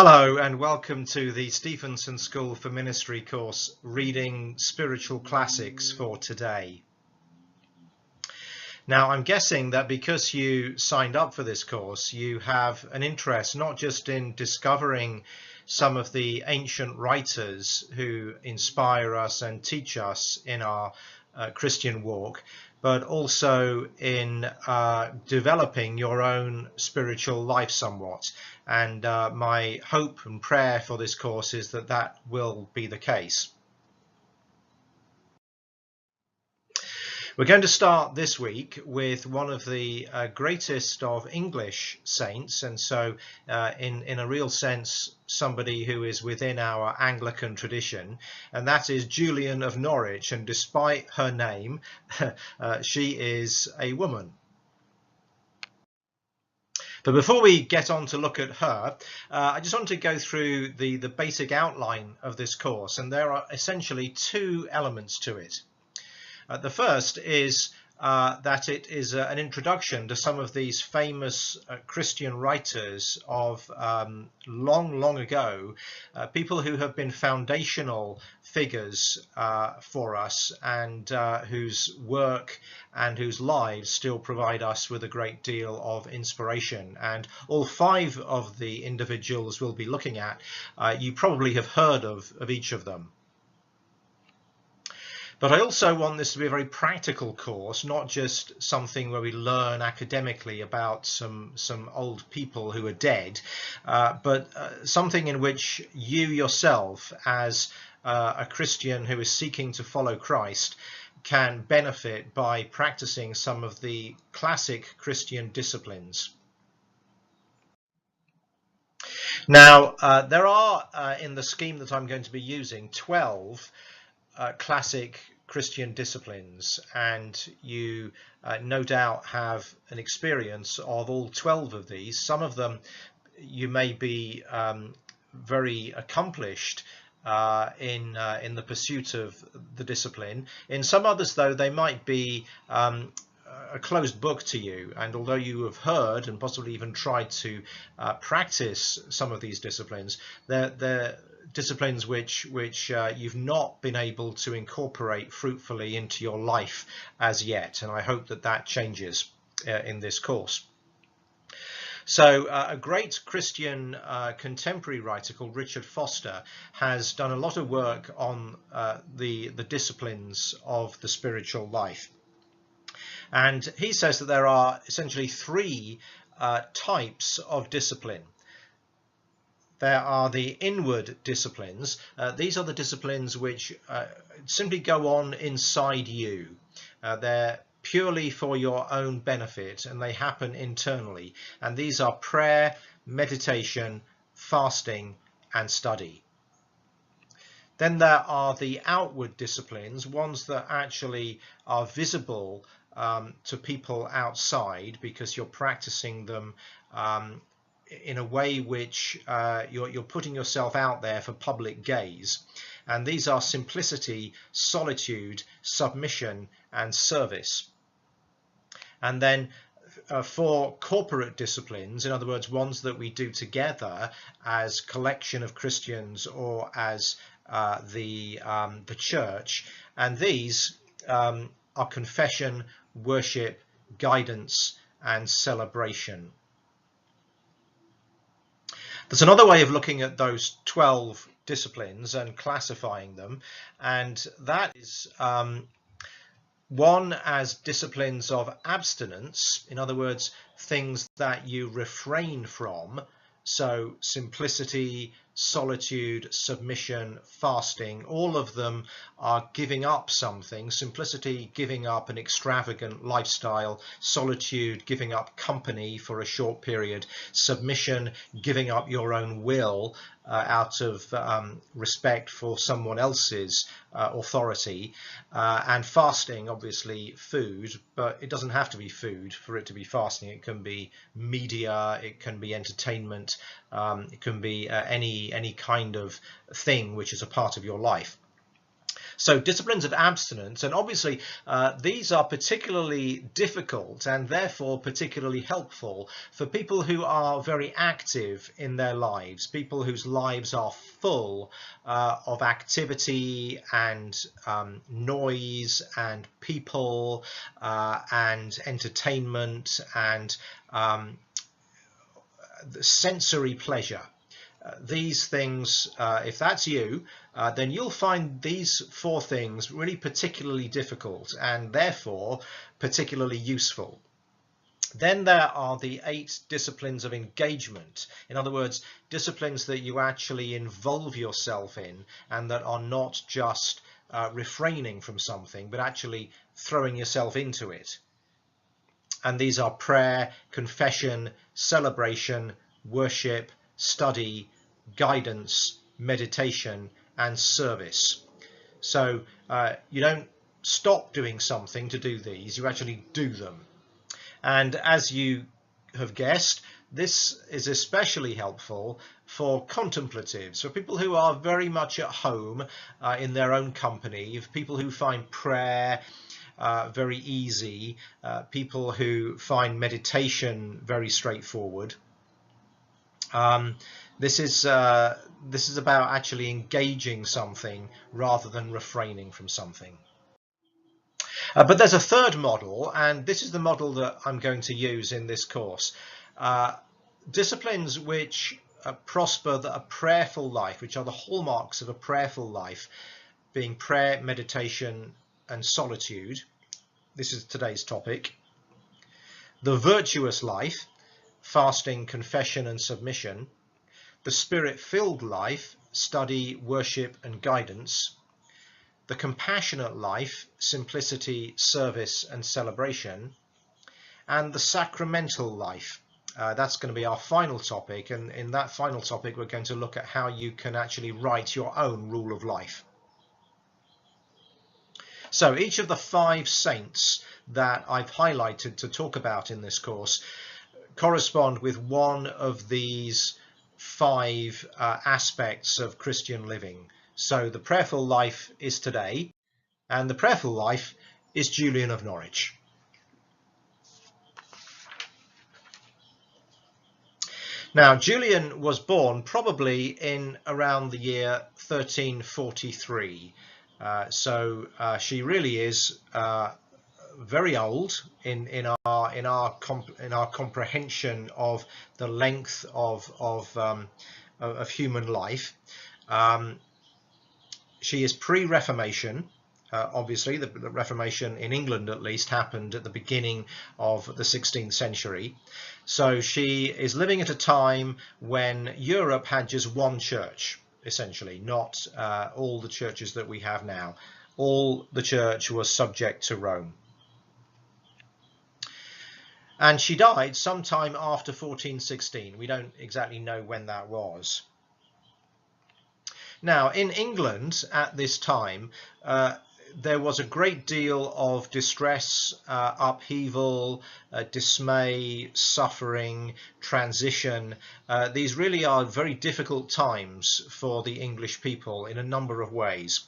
Hello and welcome to the Stephenson School for Ministry course, Reading Spiritual Classics for Today. Now, I'm guessing that because you signed up for this course, you have an interest not just in discovering some of the ancient writers who inspire us and teach us in our Christian walk, but also in developing your own spiritual life somewhat. And my hope and prayer for this course is that that will be the case. We're going to start this week with one of the greatest of English saints, and so in a real sense somebody who is within our Anglican tradition, and that is Julian of Norwich. And despite her name, she is a woman. But before we get on to look at her, I just want to go through the basic outline of this course, and there are essentially two elements to it. The first is that it is an introduction to some of these famous Christian writers of long ago, people who have been foundational figures for us, and whose work and whose lives still provide us with a great deal of inspiration. And all five of the individuals we'll be looking at, you probably have heard of each of them. But I also want this to be a very practical course, not just something where we learn academically about some old people who are dead, but something in which you yourself, as a Christian who is seeking to follow Christ, can benefit by practicing some of the classic Christian disciplines. Now, there are, in the scheme that I'm going to be using, 12 classic Christian disciplines, and you no doubt have an experience of all 12 of these. Some of them you may be very accomplished in the pursuit of the discipline. In some others, though, they might be a closed book to you, and although you have heard and possibly even tried to practice some of these disciplines, they're disciplines which you've not been able to incorporate fruitfully into your life as yet, and I hope that that changes in this course. So a great Christian contemporary writer called Richard Foster has done a lot of work on the disciplines of the spiritual life. And he says that there are essentially three types of discipline. There are the inward disciplines. These are the disciplines which simply go on inside you. They're purely for your own benefit, and they happen internally. And these are prayer, meditation, fasting, and study. Then there are the outward disciplines, ones that actually are visible to people outside, because you're practicing them in a way which you're putting yourself out there for public gaze. And these are simplicity, solitude, submission, and service. And then for corporate disciplines, in other words, ones that we do together as collection of Christians or as the church, and these are confession, worship, guidance, and celebration. There's another way of looking at those 12 disciplines and classifying them, and that is one as disciplines of abstinence, in other words, things that you refrain from. So simplicity, solitude, submission, fasting, all of them are giving up something. Simplicity, giving up an extravagant lifestyle. Solitude, giving up company for a short period. Submission, giving up your own will out of respect for someone else's authority. And fasting, obviously food, but it doesn't have to be food for it to be fasting. It can be media, it can be entertainment, it can be any kind of thing which is a part of your life. So disciplines of abstinence, and obviously these are particularly difficult and therefore particularly helpful for people who are very active in their lives, people whose lives are full of activity and noise and people and entertainment and sensory pleasure. These things, if that's you, then you'll find these 4 things really particularly difficult and therefore particularly useful. Then there are the 8 disciplines of engagement. In other words, disciplines that you actually involve yourself in and that are not just refraining from something, but actually throwing yourself into it. And these are prayer, confession, celebration, worship, study, guidance, meditation, and service. So you don't stop doing something to do these, you actually do them. And as you have guessed, this is especially helpful for contemplatives, for people who are very much at home in their own company, people who find prayer very easy, people who find meditation very straightforward. This is about actually engaging something rather than refraining from something. But there's a third model, and this is the model that I'm going to use in this course. Disciplines which prosper a prayerful life, which are the hallmarks of a prayerful life, being prayer, meditation, and solitude. This is today's topic. The virtuous life, fasting, confession, and submission. The spirit-filled life, study, worship, and guidance. The compassionate life, simplicity, service, and celebration. And the sacramental life. That's going to be our final topic, and in that final topic we're going to look at how you can actually write your own rule of life. So each of the 5 saints that I've highlighted to talk about in this course correspond with one of these 5 aspects of Christian living. So the prayerful life is today, and the prayerful life is Julian of Norwich. Now, Julian was born probably in around the year 1343. She really is very old in our comprehension of the length of human life. She is pre-Reformation. Obviously, the Reformation in England at least happened at the beginning of the 16th century. So she is living at a time when Europe had just one church, essentially, not all the churches that we have now. All the church was subject to Rome. And she died sometime after 1416. We don't exactly know when that was. Now, in England at this time, there was a great deal of distress, upheaval, dismay, suffering, transition. These really are very difficult times for the English people in a number of ways.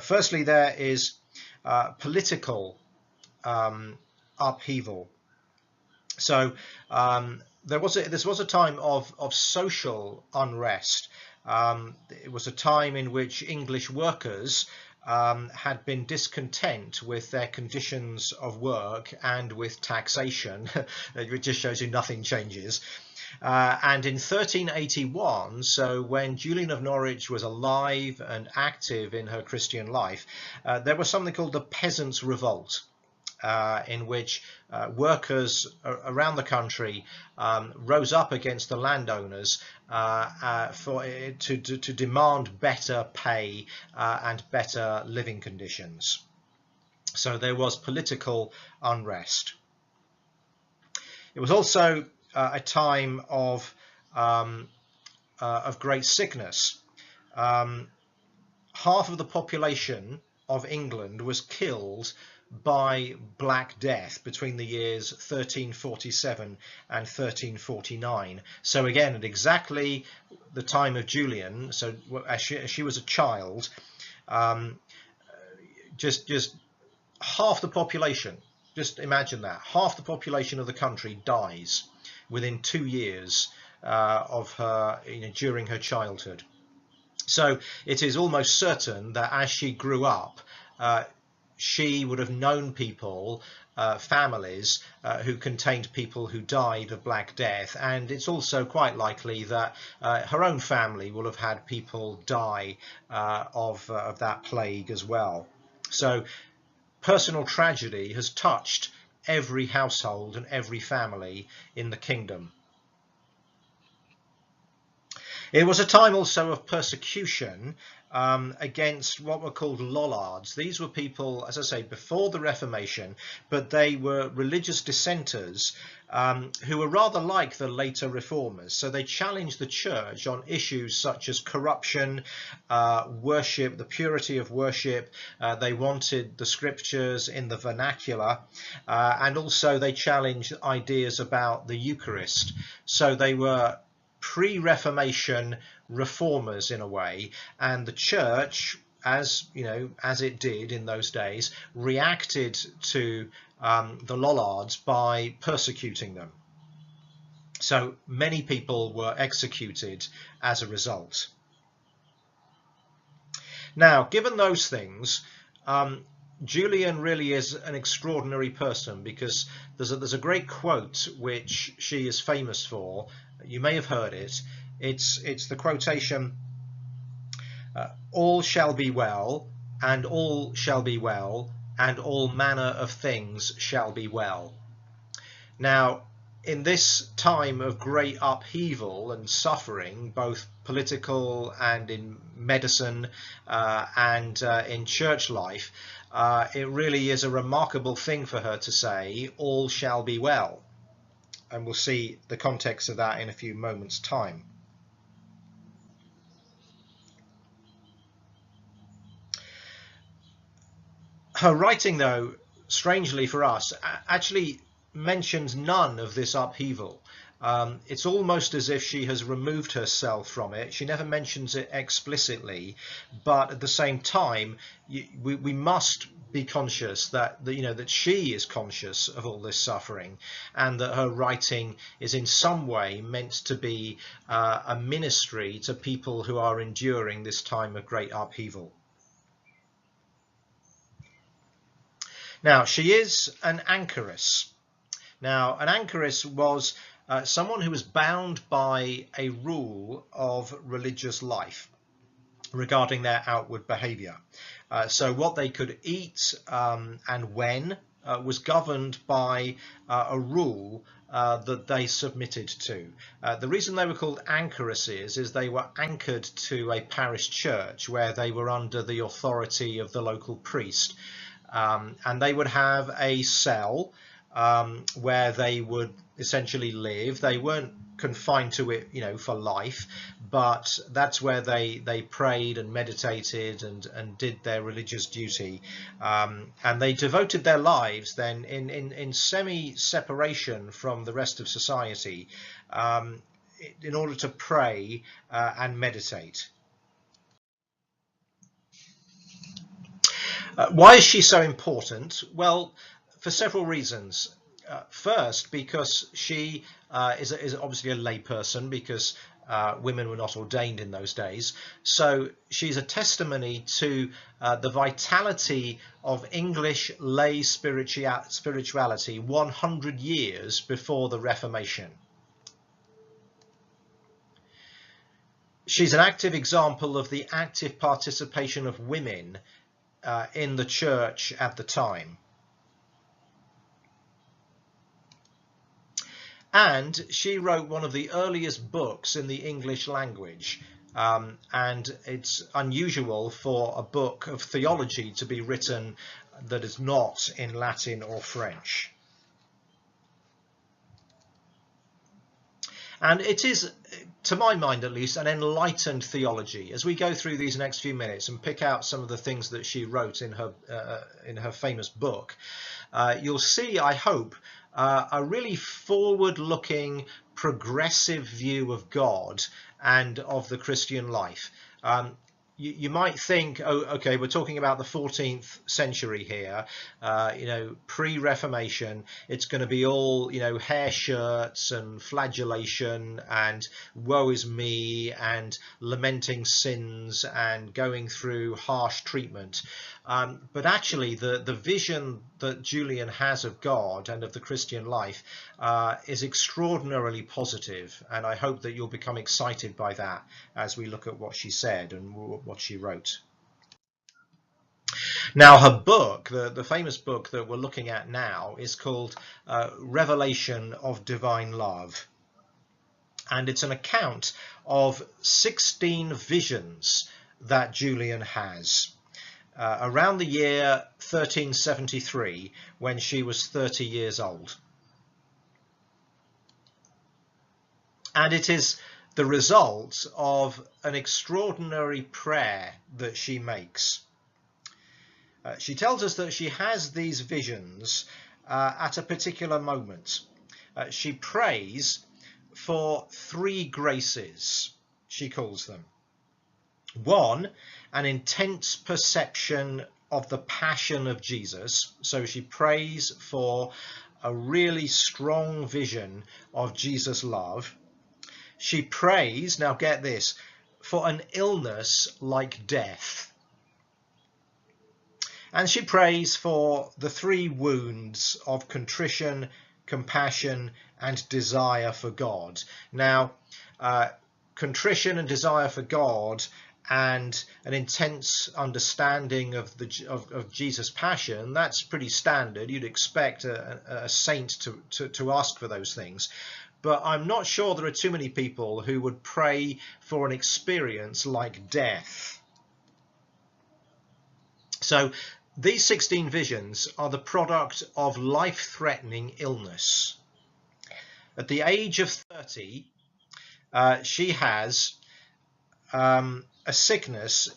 Firstly, there is political upheaval. So this was a time of social unrest. It was a time in which English workers had been discontent with their conditions of work and with taxation. It just shows you nothing changes. And in 1381, so when Julian of Norwich was alive and active in her Christian life, there was something called the Peasants' Revolt. In which workers around the country rose up against the landowners to demand better pay and better living conditions. So there was political unrest. It was also a time of great sickness. Half of the population of England was killed by Black Death between the years 1347 and 1349. So again, at exactly the time of Julian, so as she was a child, just half the population. Just imagine that half the population of the country dies within 2 years of her, during her childhood. So it is almost certain that as she grew up, she would have known people, families who contained people who died of Black Death, and it's also quite likely that her own family will have had people die of that plague as well. So personal tragedy has touched every household and every family in the kingdom. It was a time also of persecution against what were called Lollards. These were people, as I say, before the Reformation, but they were religious dissenters who were rather like the later reformers. So they challenged the church on issues such as corruption, worship, the purity of worship. They wanted the scriptures in the vernacular, and also they challenged ideas about the Eucharist. So they were pre-Reformation reformers in a way, and the church, as it did in those days, reacted to the Lollards by persecuting them. So many people were executed as a result. Now, given those things, Julian really is an extraordinary person, because there's a great quote which she is famous for. You may have heard it. It's the quotation, all shall be well, and all shall be well, and all manner of things shall be well. Now, in this time of great upheaval and suffering, both political and in medicine and in church life, it really is a remarkable thing for her to say, all shall be well. And we'll see the context of that in a few moments' time. Her writing, though, strangely for us, actually mentions none of this upheaval. It's almost as if she has removed herself from it. She never mentions it explicitly, but at the same time, we must be conscious that that she is conscious of all this suffering, and that her writing is in some way meant to be a ministry to people who are enduring this time of great upheaval. Now, she is an anchoress. Now, an anchoress was someone who was bound by a rule of religious life regarding their outward behaviour. So what they could eat and when was governed by a rule that they submitted to. The reason they were called anchoresses is they were anchored to a parish church where they were under the authority of the local priest. And they would have a cell where they would essentially live. They weren't confined to it, for life, but that's where they prayed and meditated and did their religious duty. And they devoted their lives then in semi-separation from the rest of society in order to pray and meditate. Why is she so important? Well, for several reasons. First, because she is obviously a lay person, because women were not ordained in those days. So she's a testimony to the vitality of English lay spirituality 100 years before the Reformation. She's an active example of the active participation of women in the church at the time. And she wrote one of the earliest books in the English language, and it's unusual for a book of theology to be written that is not in Latin or French. And it is, to my mind at least, an enlightened theology. As we go through these next few minutes and pick out some of the things that she wrote in her famous book, you'll see, I hope, a really forward-looking, progressive view of God and of the Christian life. you might think, oh, okay, we're talking about the 14th century here, pre-Reformation. It's going to be all, hair shirts and flagellation and woe is me and lamenting sins and going through harsh treatment. But actually, the vision that Julian has of God and of the Christian life is extraordinarily positive, and I hope that you'll become excited by that as we look at what she said and what she wrote. Now, her book, the famous book that we're looking at now, is called Revelation of Divine Love. And it's an account of 16 visions that Julian has around the year 1373, when she was 30 years old. And it is the result of an extraordinary prayer that she makes. She tells us that she has these visions at a particular moment. She prays for 3 graces, she calls them. 1, an intense perception of the passion of Jesus. So she prays for a really strong vision of Jesus' love. She prays, now get this, for an illness like death. And she prays for the 3 wounds of contrition, compassion, and desire for God. Now, contrition and desire for God and an intense understanding of Jesus' passion, that's pretty standard. You'd expect a saint to ask for those things. But I'm not sure there are too many people who would pray for an experience like death. So these 16 visions are the product of life-threatening illness. At the age of 30, she has a sickness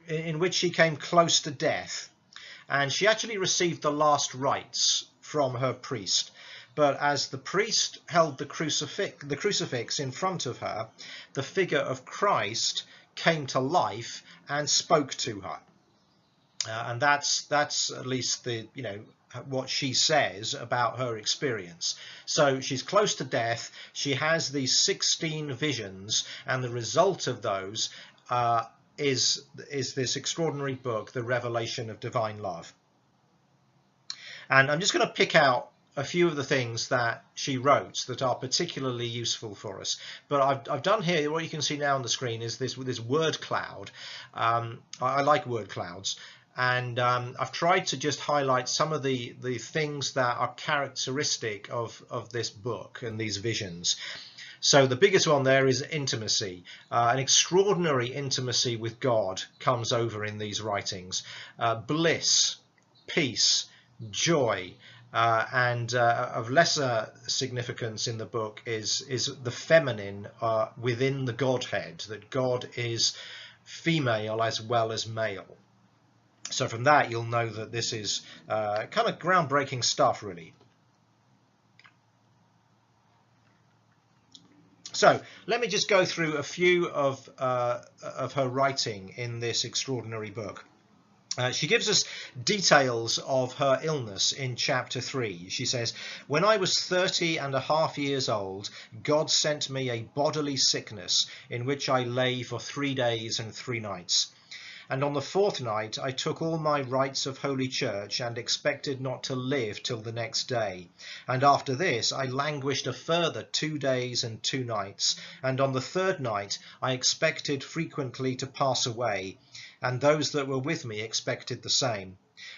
in which she came close to death, and she actually received the last rites from her priest. But as the priest held the crucifix in front of her, the figure of Christ came to life and spoke to her. And that's at least what she says about her experience. So she's close to death. She has these 16 visions, and the result of those is this extraordinary book, The Revelation of Divine Love. And I'm just going to pick out a few of the things that she wrote that are particularly useful for us. But I've done here, what you can see now on the screen is this word cloud. I like word clouds. And I've tried to just highlight some of the things that are characteristic of this book and these visions. So the biggest one there is intimacy. An extraordinary intimacy with God comes over in these writings. Bliss, peace, joy, and of lesser significance in the book is the feminine within the Godhead, that God is female as well as male. So from that you'll know that this is kind of groundbreaking stuff, really. So let me just go through a few of her writing in this extraordinary book. She gives us details of her illness in chapter 3. She says, "When I was 30.5 years old, God sent me a bodily sickness in which I lay for 3 days and 3 nights. And on the 4th night I took all my rites of Holy Church and expected not to live till the next day. And after this I languished a further 2 days and 2 nights. And on the 3rd night I expected frequently to pass away, and those that were with me expected the same.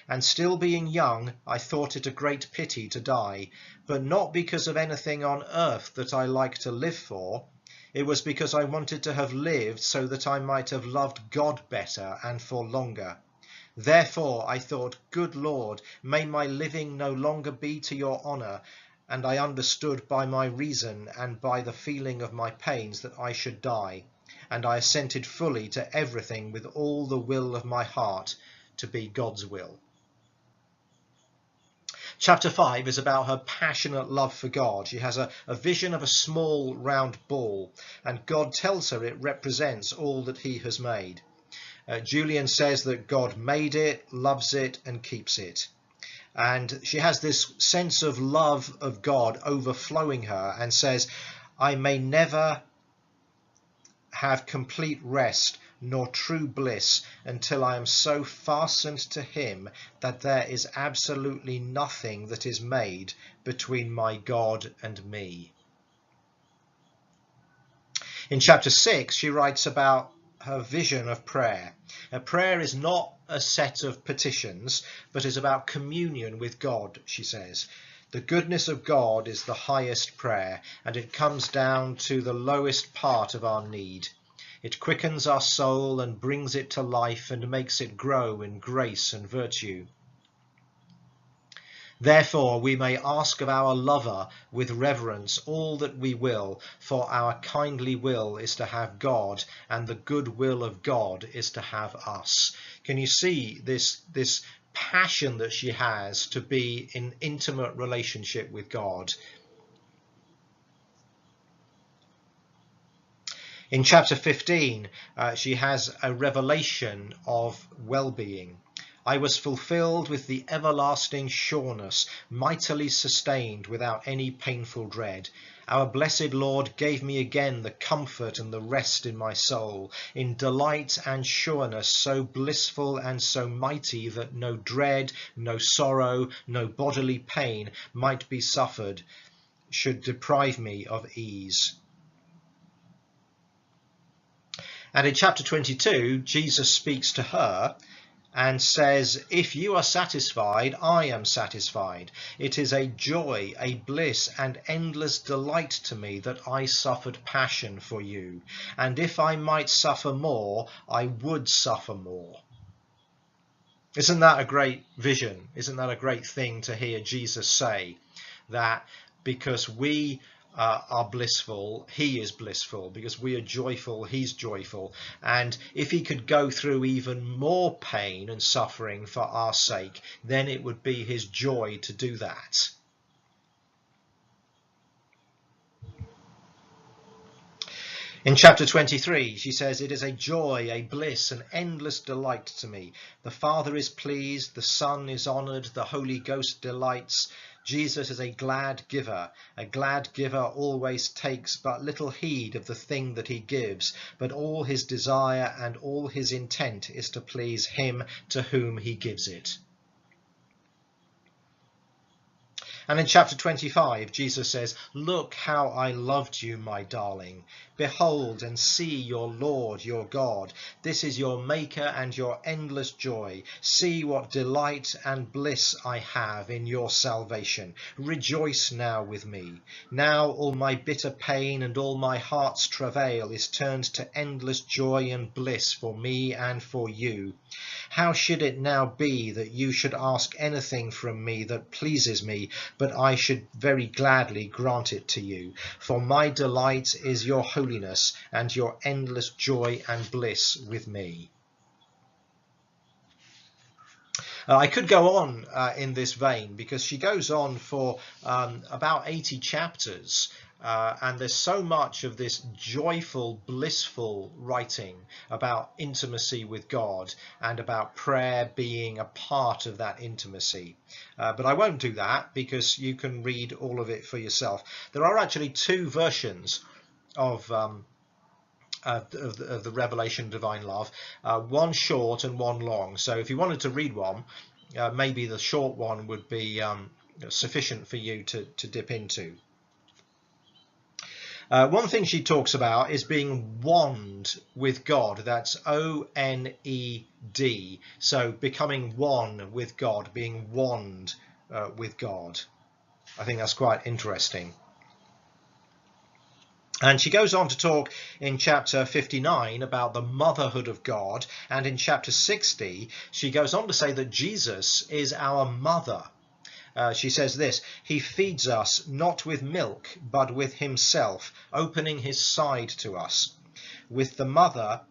And still being young, I thought it a great pity to die, but not because of anything on earth that I like to live for. It was because I wanted to have lived so that I might have loved God better and for longer. Therefore I thought, good Lord, may my living no longer be to your honour. And I understood by my reason and by the feeling of my pains that I should die. And I assented fully to everything with all the will of my heart to be God's will." Chapter 5 is about her passionate love for God. She has a vision of a small round ball, and God tells her it represents all that he has made. Julian says that God made it, loves it, and keeps it. And she has this sense of love of God overflowing her and says, I may never have complete rest nor true bliss until I am so fastened to him that there is absolutely nothing that is made between my God and me. In chapter 6, she writes about her vision of prayer. A prayer is not a set of petitions, but is about communion with God, she says. The goodness of God is the highest prayer, and it comes down to the lowest part of our need. It quickens our soul and brings it to life and makes it grow in grace and virtue. Therefore we may ask of our lover with reverence all that we will, for our kindly will is to have God, and the good will of God is to have us. Can you see this passion that she has to be in intimate relationship with God? In chapter 15, she has a revelation of well-being. I was fulfilled with the everlasting sureness, mightily sustained without any painful dread. Our blessed Lord gave me again the comfort and the rest in my soul, in delight and sureness so blissful and so mighty that no dread, no sorrow, no bodily pain might be suffered, should deprive me of ease. And in chapter 22, Jesus speaks to her and says, if you are satisfied, I am satisfied. It is a joy, a bliss, and endless delight to me that I suffered passion for you. And if I might suffer more, I would suffer more. Isn't that a great vision? Isn't that a great thing to hear Jesus say? That because we are blissful, he is blissful. Because we are joyful, he's joyful. And if he could go through even more pain and suffering for our sake, then it would be his joy to do that. In chapter 23, she says, it is a joy, a bliss, an endless delight to me. The Father is pleased, the Son is honoured, the Holy Ghost delights. Jesus is a glad giver. A glad giver always takes but little heed of the thing that he gives, but all his desire and all his intent is to please him to whom he gives it. And in chapter 25, Jesus says, look how I loved you, my darling. Behold and see your Lord, your God. This is your maker and your endless joy. See what delight and bliss I have in your salvation. Rejoice now with me. Now all my bitter pain and all my heart's travail is turned to endless joy and bliss for me and for you. How should it now be that you should ask anything from me that pleases me, but I should very gladly grant it to you? For my delight is your holiness, and your endless joy and bliss with me. I could go on in this vein, because she goes on for about 80 chapters. And there's so much of this joyful, blissful writing about intimacy with God and about prayer being a part of that intimacy. But I won't do that, because you can read all of it for yourself. There are actually two versions of the Revelation Divine Love, one short and one long. So if you wanted to read one, maybe the short one would be sufficient for you to dip into. One thing she talks about is being wand with God. That's O-N-E-D. So becoming one with God, being wand with God. I think that's quite interesting. And she goes on to talk in chapter 59 about the motherhood of God. And in chapter 60, she goes on to say that Jesus is our mother. She says this, he feeds us not with milk, but with himself, opening his side to us. With the mother,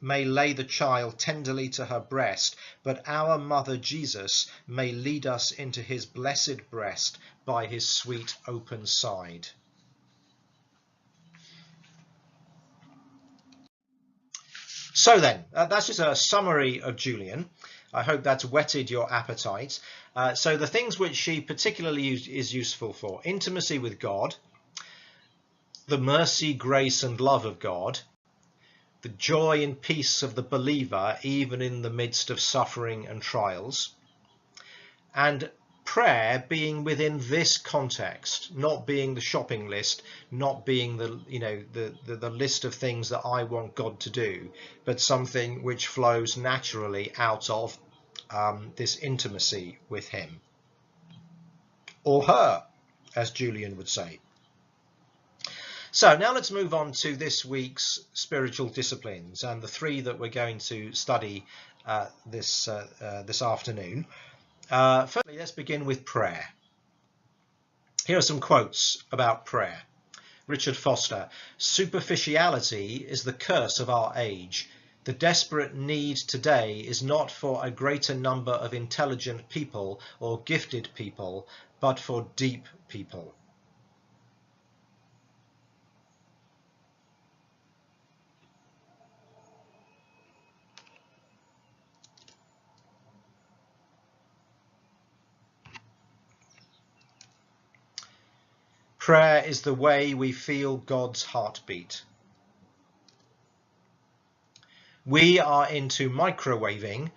may lay the child tenderly to her breast, but our mother Jesus may lead us into his blessed breast by his sweet open side. So then, that's just a summary of Julian. I hope that's whetted your appetite. So the things which she particularly is useful for: intimacy with God, the mercy, grace and love of God, the joy and peace of the believer even in the midst of suffering and trials, and prayer being within this context, not being the shopping list, not being the list of things that I want God to do, but something which flows naturally out of this intimacy with him, or her, as Julian would say. So now let's move on to this week's spiritual disciplines and the three that we're going to study this afternoon. Firstly, let's begin with prayer. Here are some quotes about prayer. Richard Foster: "Superficiality is the curse of our age. The desperate need today is not for a greater number of intelligent people or gifted people, but for deep people." Prayer is the way we feel God's heartbeat. We are into microwaving.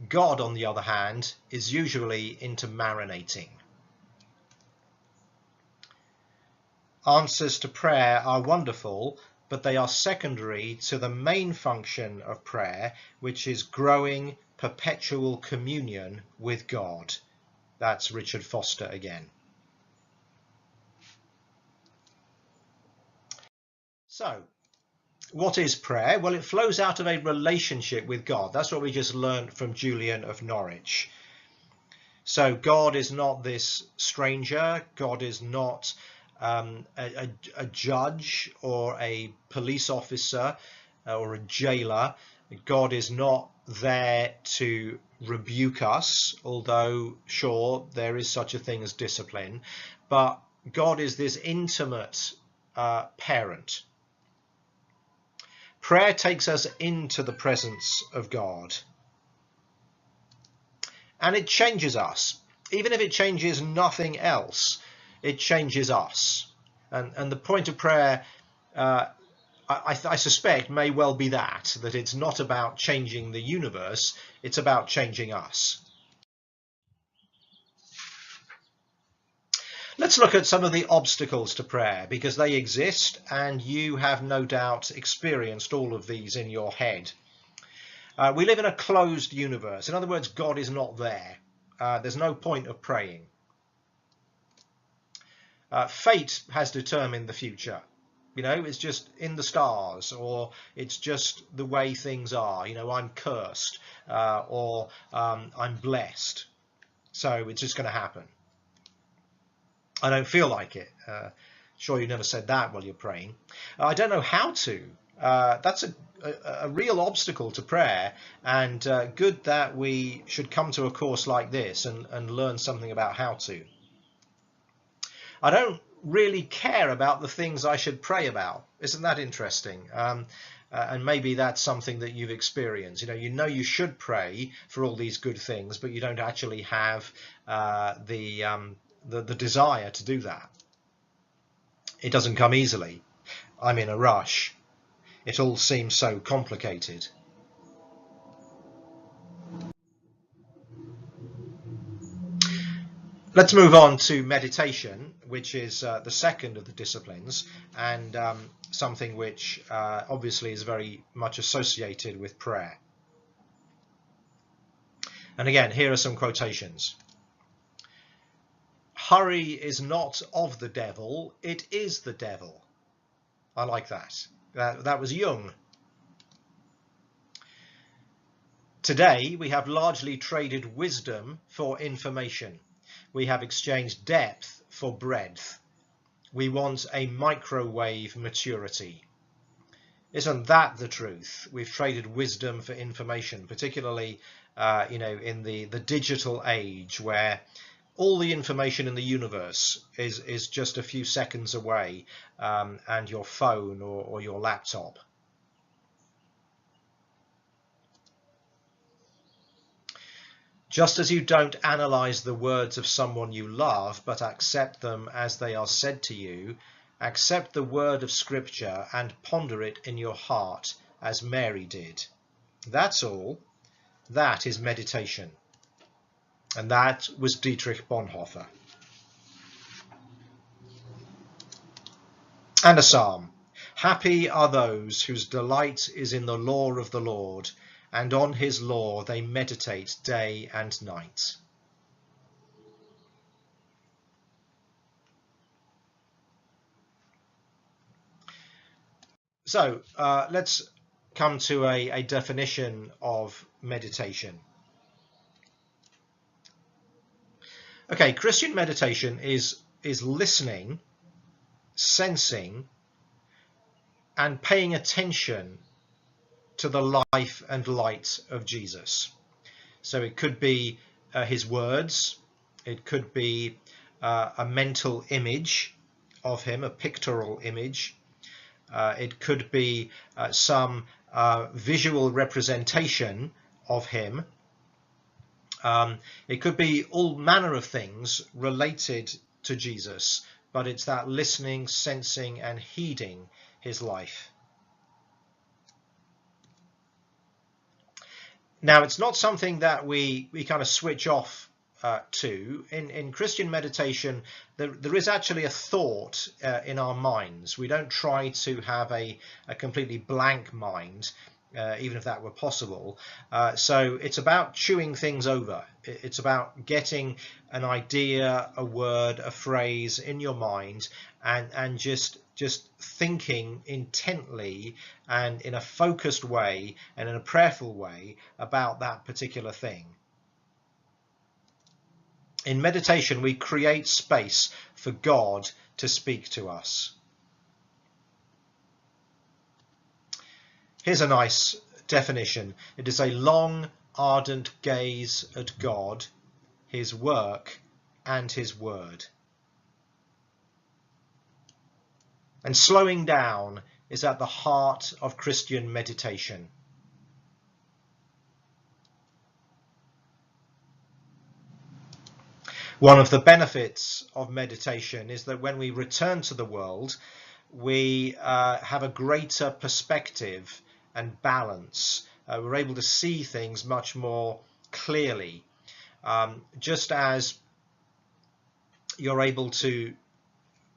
God, on the other hand, is usually into marinating. Answers to prayer are wonderful, but they are secondary to the main function of prayer, which is growing perpetual communion with God. That's Richard Foster again. So, what is prayer? Well, it flows out of a relationship with God. That's what we just learned from Julian of Norwich. So God is not this stranger. God is not a judge or a police officer or a jailer. God is not there to rebuke us, although sure, there is such a thing as discipline. But God is this intimate parent. Prayer takes us into the presence of God. And it changes us. Even if it changes nothing else, it changes us. And the point of prayer, I suspect, may well be that it's not about changing the universe, it's about changing us. Let's look at some of the obstacles to prayer, because they exist and you have no doubt experienced all of these in your head. We live in a closed universe. In other words, God is not there. There's no point of praying. Fate has determined the future. You know, it's just in the stars, or it's just the way things are. You know, I'm cursed or I'm blessed. So it's just going to happen. I don't feel like it. Sure, you never said that while you're praying. I don't know how to. That's a real obstacle to prayer, and good that we should come to a course like this and learn something about how to. I don't really care about the things I should pray about. Isn't that interesting? And maybe that's something that you've experienced. You know you should pray for all these good things, but you don't actually have the desire to do that. It doesn't come easily. I'm in a rush. It all seems so complicated. Let's move on to meditation, which is the second of the disciplines, and something which obviously is very much associated with prayer. And again, here are some quotations. "Hurry is not of the devil, it is the devil." I like that. That was Jung. "Today we have largely traded wisdom for information. We have exchanged depth for breadth. We want a microwave maturity." Isn't that the truth? We've traded wisdom for information, particularly in the digital age where all the information in the universe is just a few seconds away, and your phone or your laptop. Just as you don't analyze the words of someone you love, but accept them as they are said to you, accept the word of Scripture and ponder it in your heart, as Mary did. That's all. That is meditation. And that was Dietrich Bonhoeffer. And a psalm. Happy are those whose delight is in the law of the Lord, and on his law they meditate day and night. So let's come to a definition of meditation. Okay, Christian meditation is listening, sensing, and paying attention to the life and light of Jesus. So it could be his words, it could be a mental image of him, a pictorial image. It could be some visual representation of him. It could be all manner of things related to Jesus, but it's that listening, sensing, and heeding his life. Now, it's not something that we kind of switch off to. In Christian meditation, there is actually a thought in our minds. We don't try to have a completely blank mind, even if that were possible. So it's about chewing things over. It's about getting an idea, a word, a phrase in your mind, and just thinking intently and in a focused way and in a prayerful way about that particular thing. In meditation, we create space for God to speak to us. Here's a nice definition. It is a long, ardent gaze at God, his work, and his word. And slowing down is at the heart of Christian meditation. One of the benefits of meditation is that when we return to the world, we have a greater perspective and balance. We're able to see things much more clearly. Just as you're able to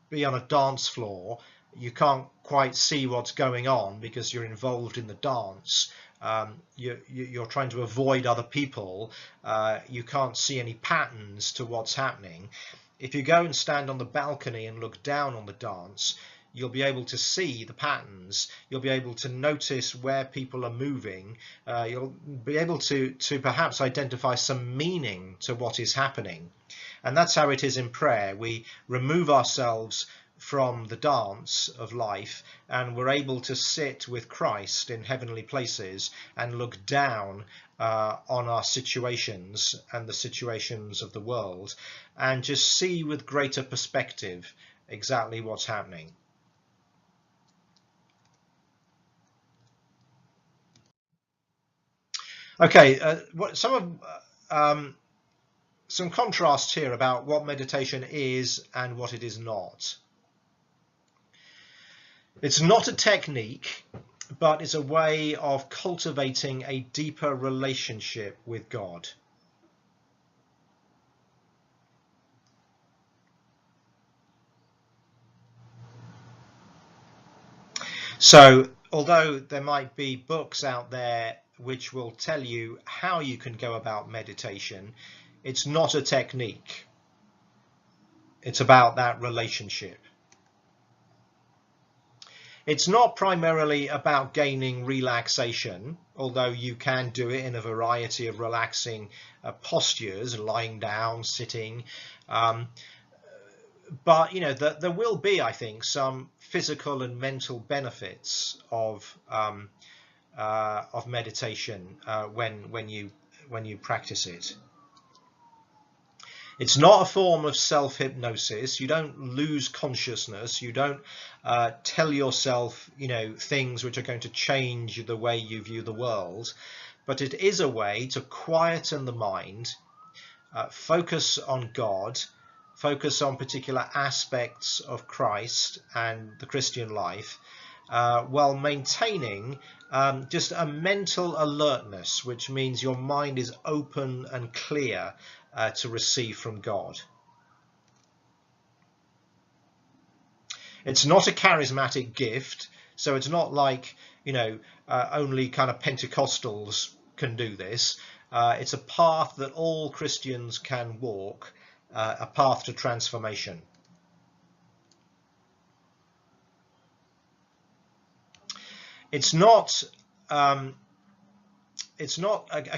be on a dance floor, you can't quite see what's going on because you're involved in the dance. You're trying to avoid other people. You can't see any patterns to what's happening. If you go and stand on the balcony and look down on the dance, you'll be able to see the patterns. You'll be able to notice where people are moving. You'll be able to perhaps identify some meaning to what is happening. And that's how it is in prayer. We remove ourselves from the dance of life, and we're able to sit with Christ in heavenly places and look down on our situations and the situations of the world, and just see with greater perspective exactly what's happening. Okay, some contrasts here about what meditation is and what it is not. It's not a technique, but it's a way of cultivating a deeper relationship with God. So, although there might be books out there which will tell you how you can go about meditation, it's not a technique. It's about that relationship. It's not primarily about gaining relaxation, although you can do it in a variety of relaxing postures, lying down, sitting. but there will be, I think, some physical and mental benefits of meditation when you practice it. It's not a form of self-hypnosis. You don't lose consciousness. You don't tell yourself, things which are going to change the way you view the world. But it is a way to quieten the mind, focus on God, focus on particular aspects of Christ and the Christian life, while maintaining just a mental alertness, which means your mind is open and clear to receive from God. It's not a charismatic gift, so it's not like only kind of Pentecostals can do this. It's a path that all Christians can walk, a path to transformation. It's not a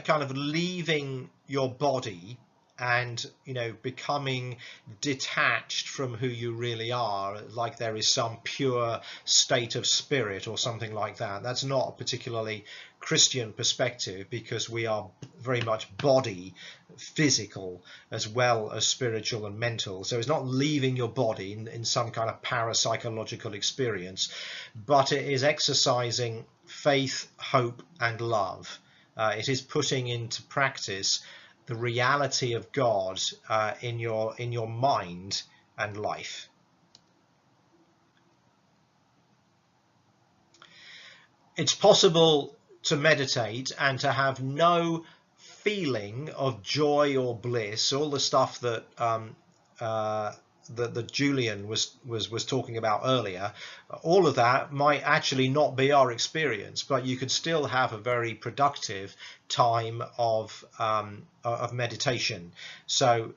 kind of leaving your body and becoming detached from who you really are, like there is some pure state of spirit or something like that. That's not a particularly Christian perspective, because we are very much body, physical, as well as spiritual and mental. So it's not leaving your body in some kind of parapsychological experience, but it is exercising faith, hope, and love. It is putting into practice the reality of God in your mind and life. It's possible to meditate and to have no feeling of joy or bliss, all the stuff that that Julian was talking about earlier. All of that might actually not be our experience, but you could still have a very productive time of meditation. So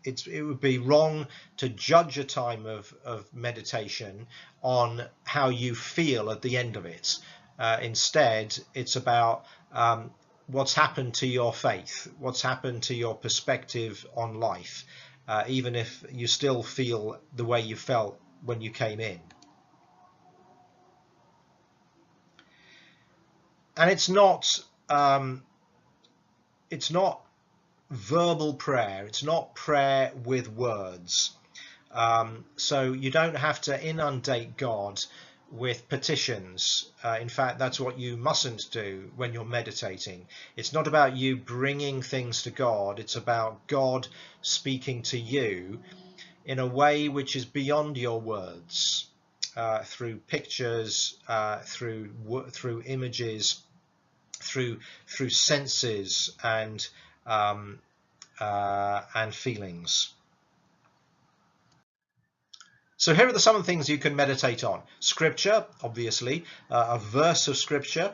it would be wrong to judge a time of meditation on how you feel at the end of it. Instead, it's about what's happened to your faith, what's happened to your perspective on life, even if you still feel the way you felt when you came in. And it's not verbal prayer. It's not prayer with words. So you don't have to inundate God with petitions. In fact, that's what you mustn't do when you're meditating. It's not about you bringing things to God. It's about God speaking to you in a way which is beyond your words, through pictures, through images, through senses and feelings. So here are some of the things you can meditate on. Scripture, obviously, a verse of Scripture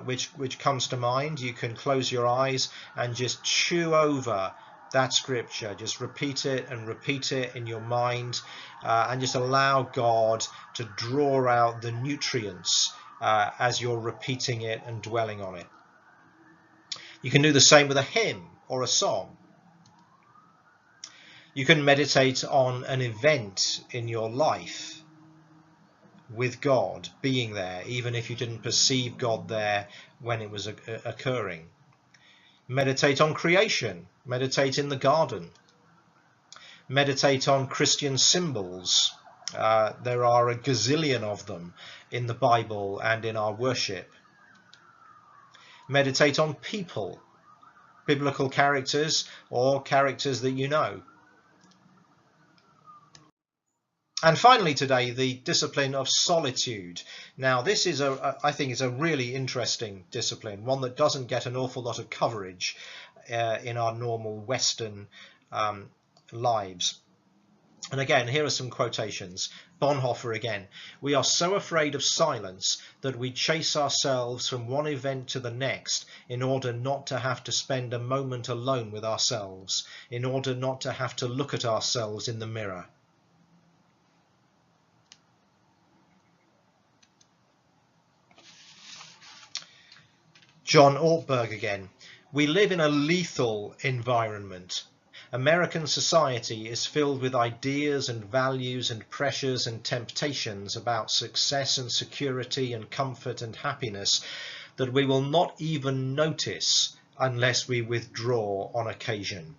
which comes to mind. You can close your eyes and just chew over that Scripture. Just repeat it in your mind, and just allow God to draw out the nutrients as you're repeating it and dwelling on it. You can do the same with a hymn or a song. You can meditate on an event in your life with God being there, even if you didn't perceive God there when it was occurring. Meditate on creation. Meditate in the garden. Meditate on Christian symbols. There are a gazillion of them in the Bible and in our worship. Meditate on people, biblical characters or characters that you know. And finally today, the discipline of solitude. Now this is I think is a really interesting discipline, one that doesn't get an awful lot of coverage in our normal Western lives. And again, here are some quotations. Bonhoeffer again. We are so afraid of silence that we chase ourselves from one event to the next in order not to have to spend a moment alone with ourselves, in order not to have to look at ourselves in the mirror. John Ortberg again. We live in a lethal environment. American society is filled with ideas and values and pressures and temptations about success and security and comfort and happiness that we will not even notice unless we withdraw on occasion.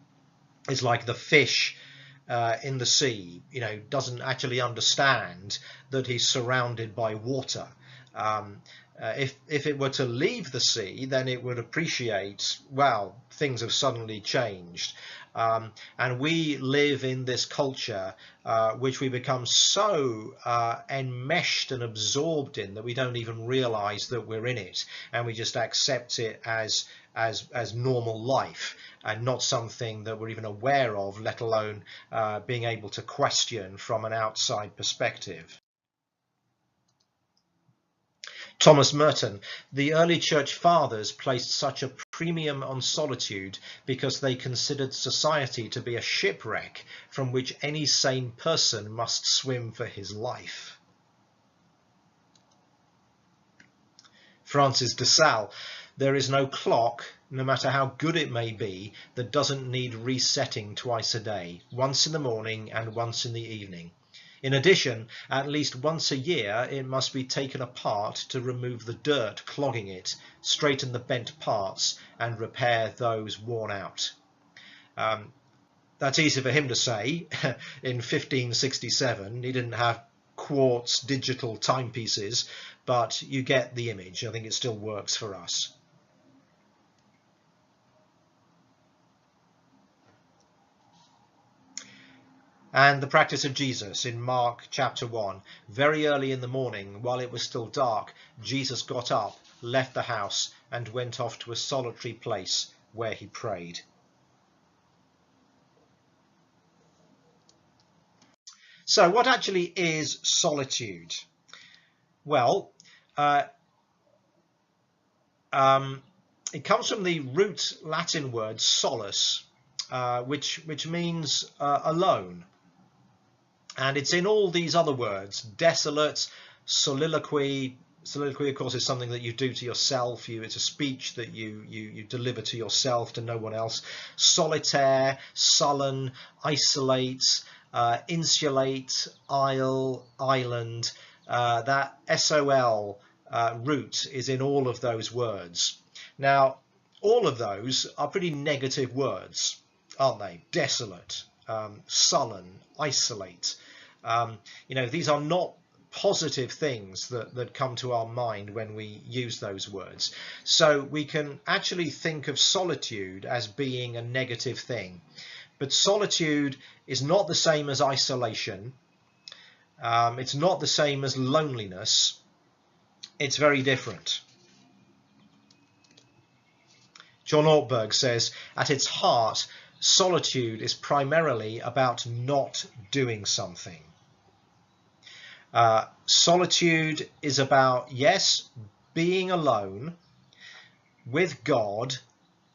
It's like the fish in the sea, doesn't actually understand that he's surrounded by water. If it were to leave the sea, then it would appreciate, wow, things have suddenly changed. And we live in this culture which we become so enmeshed and absorbed in that we don't even realize that we're in it, and we just accept it as normal life and not something that we're even aware of, let alone being able to question from an outside perspective. Thomas Merton: the early church fathers placed such a premium on solitude because they considered society to be a shipwreck from which any sane person must swim for his life. Francis de Sales: there is no clock, no matter how good it may be, that doesn't need resetting twice a day, once in the morning and once in the evening. In addition, at least once a year it must be taken apart to remove the dirt clogging it, straighten the bent parts, and repair those worn out. That's easy for him to say. In 1567, he didn't have quartz digital timepieces, but you get the image. I think it still works for us. And the practice of Jesus in Mark chapter 1. Very early in the morning, while it was still dark, Jesus got up, left the house, and went off to a solitary place where he prayed. So what actually is solitude? Well, it comes from the root Latin word solus, which means alone. And it's in all these other words: desolate, soliloquy. Soliloquy, of course, is something that you do to yourself. It's a speech that you deliver to yourself, to no one else. Solitaire, sullen, isolate, insulate, isle, island. That SOL root is in all of those words. Now, all of those are pretty negative words, aren't they? Desolate, sullen, isolate. These are not positive things that come to our mind when we use those words. So we can actually think of solitude as being a negative thing. But solitude is not the same as isolation. It's not the same as loneliness. It's very different. John Ortberg says, at its heart, solitude is primarily about not doing something. Solitude is about, yes, being alone with God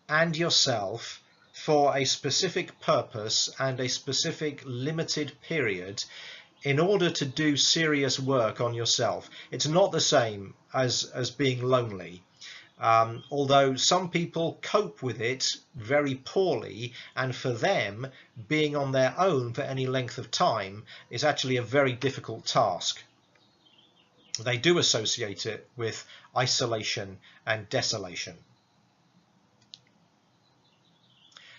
and yourself for a specific purpose and a specific limited period in order to do serious work on yourself. It's not the same as being lonely. Although some people cope with it very poorly, and for them, being on their own for any length of time is actually a very difficult task. They do associate it with isolation and desolation.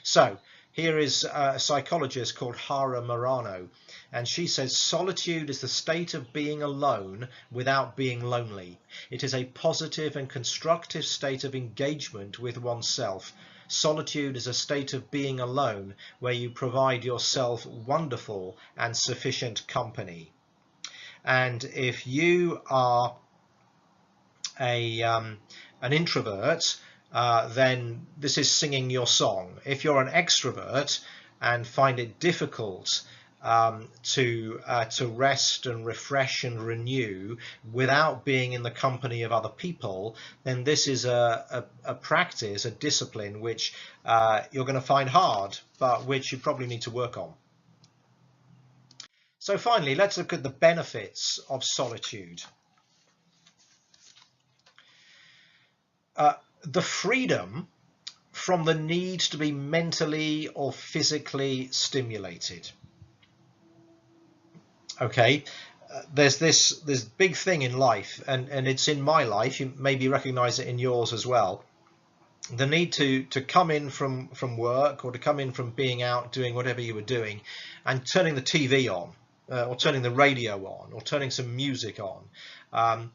So here is a psychologist called Hara Marano, and she says solitude is the state of being alone without being lonely. It is a positive and constructive state of engagement with oneself. Solitude is a state of being alone where you provide yourself wonderful and sufficient company. And if you are an introvert, then this is singing your song. If you're an extrovert and find it difficult to rest and refresh and renew without being in the company of other people, then this is a practice, a discipline which you're going to find hard, but which you probably need to work on. So finally, let's look at the benefits of solitude. The freedom from the need to be mentally or physically stimulated. Okay, there's this big thing in life, and it's in my life, you maybe recognize it in yours as well. The need to come in from work, or to come in from being out doing whatever you were doing, and turning the TV on, or turning the radio on, or turning some music on,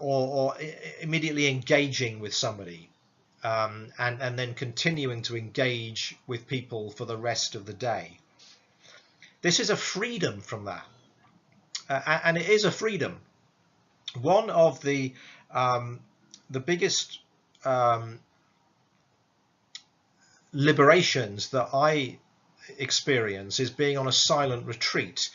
or immediately engaging with somebody, and then continuing to engage with people for the rest of the day. This is a freedom from that, and it is a freedom. One of the biggest liberations that I experience is being on a silent retreat,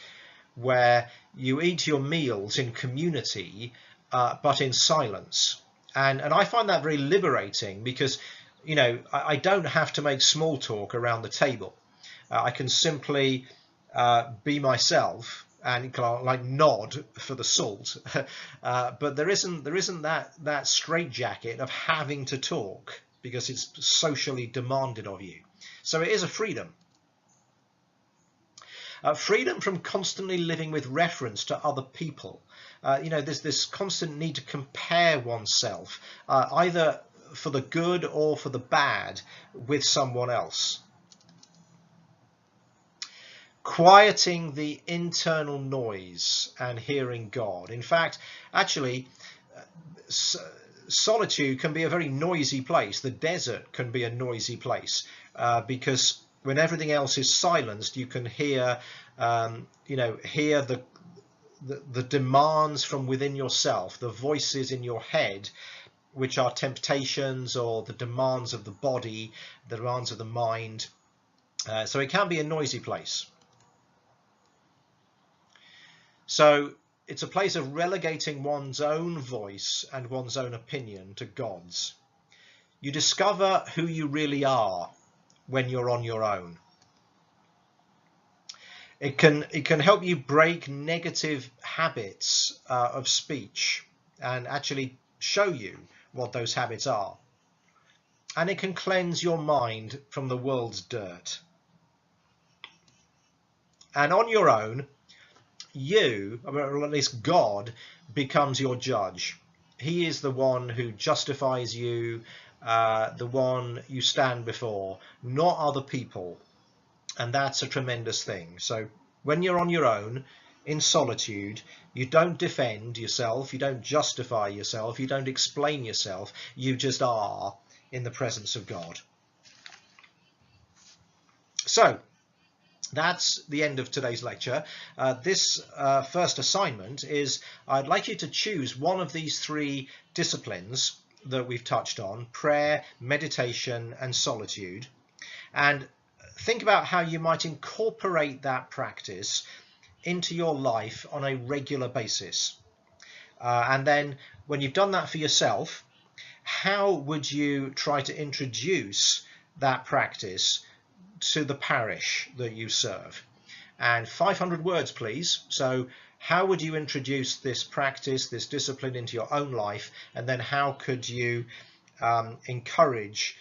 where you eat your meals in community, but in silence. And I find that very liberating, because, you know, I don't have to make small talk around the table. I can simply be myself and kind of like nod for the salt, but there isn't that straitjacket of having to talk, because it's socially demanded of you. So it is a freedom. Freedom from constantly living with reference to other people. You know, there's this constant need to compare oneself, either for the good or for the bad, with someone else. Quieting the internal noise and hearing God. In fact, actually, solitude can be a very noisy place. The desert can be a noisy place, because when everything else is silenced, you can hear, hear the demands from within yourself, the voices in your head, which are temptations or the demands of the body, the demands of the mind. So it can be a noisy place. So it's a place of relegating one's own voice and one's own opinion to God's. You discover who you really are when you're on your own. It can help you break negative habits of speech, and actually show you what those habits are. And it can cleanse your mind from the world's dirt. And on your own, you, or at least God, becomes your judge. He is the one who justifies you, the one you stand before, not other people. And that's a tremendous thing. So when you're on your own, in solitude, you don't defend yourself, you don't justify yourself, you don't explain yourself, you just are in the presence of God. So that's the end of today's lecture. This first assignment is, I'd like you to choose one of these three disciplines that we've touched on: prayer, meditation, and solitude, and think about how you might incorporate that practice into your life on a regular basis. And then when you've done that for yourself, how would you try to introduce that practice to the parish that you serve? And 500 words, please. So how would you introduce this practice, this discipline, into your own life? And then how could you encourage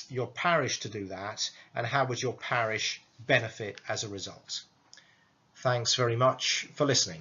your parish to do that? And how would your parish benefit as a result? Thanks very much for listening.